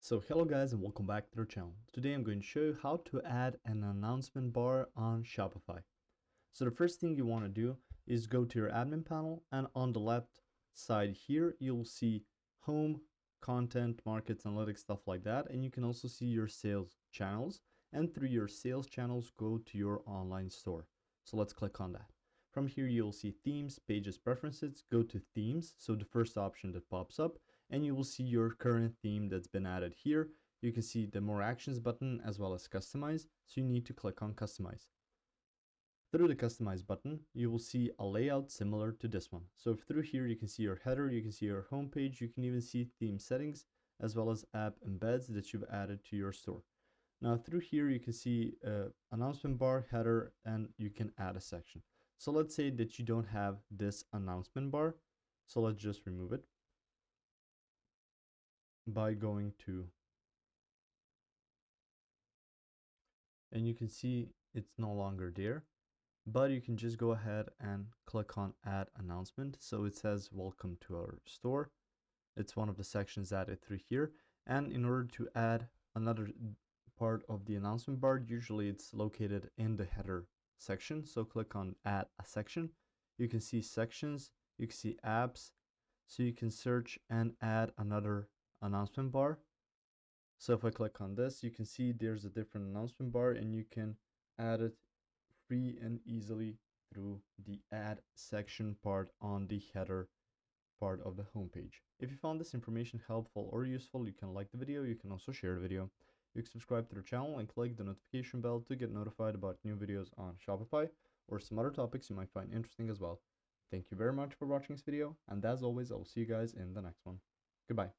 So hello guys and welcome back to our channel. Today I'm going to show you how to add an announcement bar on Shopify. So the first thing you want to do is go to your admin panel, and on the left side here you'll see home, content, markets, analytics, stuff like that, and you can also see your sales channels, and through your sales channels go to your online store. So let's click on that. From here you'll see themes, pages, preferences. Go to themes, so the first option that pops up, and you will see your current theme that's been added here. You can see the more actions button as well as customize, so you need to click on customize. Through the customize button, you will see a layout similar to this one. So through here, you can see your header, you can see your home page, you can even see theme settings, as well as app embeds that you've added to your store. Now through here, you can see announcement bar, header, and you can add a section. So let's say that you don't have this announcement bar. So let's just remove it by going to, and you can see it's no longer there. But you can just go ahead and click on add announcement. So it says welcome to our store. It's one of the sections added through here. And in order to add another part of the announcement bar, usually it's located in the header section. So click on add a section. You can see sections, you can see apps. So you can search and add another announcement bar. So if I click on this, you can see there's a different announcement bar, and you can add it free and easily through the add section part on the header part of the homepage. If you found this information helpful or useful, you can like the video. You can also share the video. You can subscribe to the channel and click the notification bell to get notified about new videos on Shopify or some other topics you might find interesting as well. Thank you very much for watching this video, and as always, I will see you guys in the next one. Goodbye.